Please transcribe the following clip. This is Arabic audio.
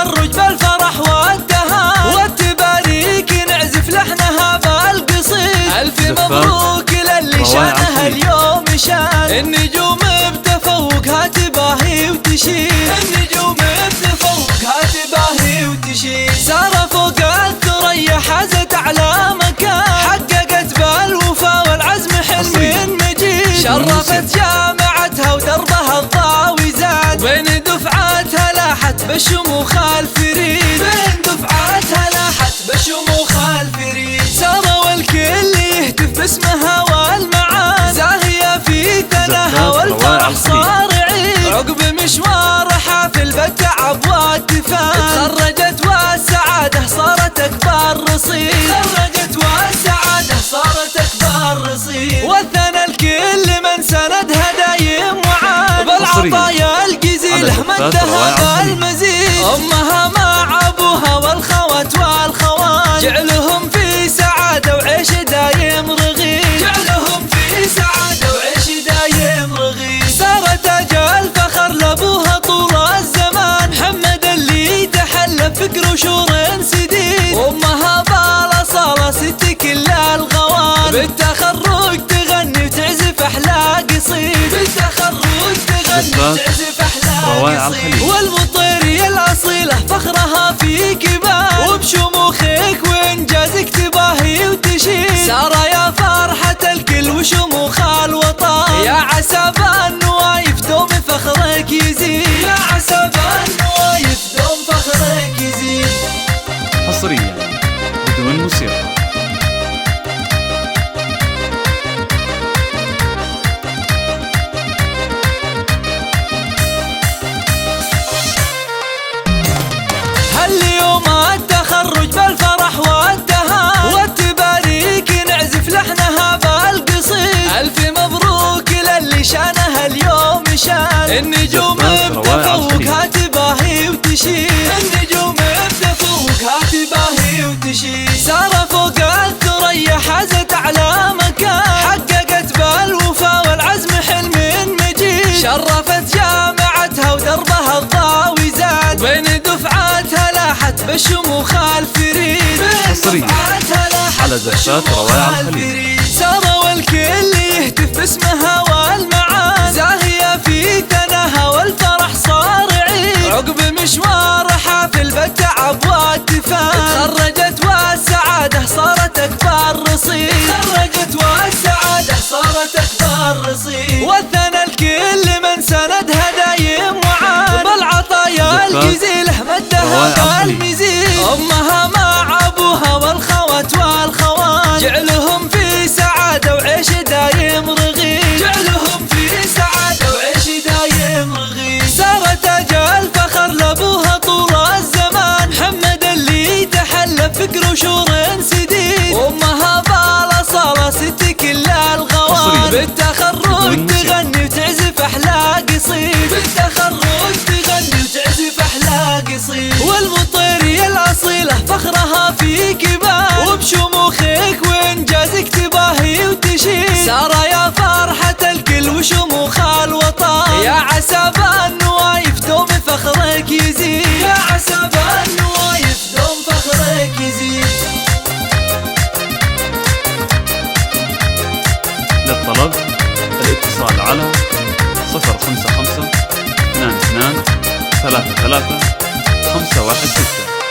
التخرج بالفرح والدهان، والتباريك نعزف لحنها بالقصيد. ألف مبروك للي شانها اليوم شان، النجوم بتفوقها تباهي وتشيد، النجوم بتفوقها تباهي وتشيد. سارة فوق الثريا حازت أعلى مكان، حققت بالوفا والعزم حلم مجيد. شرفت جامعتها ودربها الضاوي زاد، بين دفعاتها لاحت بالشموخ الفريد، بين دفعاتها لاحت بالشموخ الفريد. سارة والكل يهتف باسمها والمعاد، زاهية في ثناها والفرح صار عيد. عقب مشوار حافل بالتعب والتفان، تخرجت والسعادة صارت أكبر رصيد، تخرجت والسعادة صارت أكبر رصيد. وثنى الكل من سندها دايم وعاد، بالعطايا الجزيلة مدها بالمزيد. أمها مع أبوها والخوات والخوان، جعلهم في سعادة وعيش دايم رغيد، جعلهم في سعادة وعيش دايم رغيد. سارة تاج الفخر لأبوها طول الزمان، محمد اللي تحلى فكر وشور سديد. وأمها بالأصالة ست كل الغوان، بالتخرج تغني وتعزف أحلى قصيد، بالتخرج تغني وتعزف أحلى قصيد. والمطيرية الأصيلة فخرها في كبار، وبشموخك وإنجازك تباهي وتشيد. سارة يا فرحة الكل وشموخ الوطن، يا عسى بالنوايف دوم فخرك يزيد، يا عسى بالنوايف دوم فخرك يزيد. حصريا بدون موسيقى. هاليوم التخرج بالفرح والدهان، والتباريك نعزف لحنها بالقصيد. ألف مبروك للي شانها اليوم شان، النجوم بتفوقها تباهي وتشيد، النجوم بتفوقها تباهي وتشيد. سارة فوق الثريا حازت أعلى مكان، حققت بالوفا والعزم حلم مجيد. شرفت جامعتها ودربها الضاوي زاد، بين دفعاتها لاحت بالشموخ الفريد، بين دفعاتها لاحت بالشموخ الفريد. سارة والكل يهتف باسمها والمعاد، زاهية في ثناها والفرح صار عيد. عقب مشوار حافل بالتعب والتفان، تخرجت والسعادة صارت أكبر رصيد، تخرجت والسعادة صارت أكبر رصيد. وثنى الكل من سندها دايم وعاد، بالعطايا الجزيلة مدها بالمزيد. أمها مع أبوها والخوات والخوان، جعلهم في سعادة وعيش دايم رغيد، جعلهم في سعادة وعيش دايم رغيد. سارة تاج الفخر لأبوها طول الزمان، محمد اللي تحلى فكر وشور سديد. وأمها بالأصالة ست كل الغوان، بالتخرج تغني وتعزف أحلى قصيد، بالتخرج تغني وتعزف أحلى قصيد. والمطيرية الأصيلة فخرها في كبار، وبشموخك وإنجازك تباهي وتشيد. سارة يا فرحة الكل وشموخ الوطن، يا عسى بالنوايف دوم فخرك يزيد، يا عسى بالنوايف دوم فخرك يزيد. للطلب الاتصال على 055 22 33 516.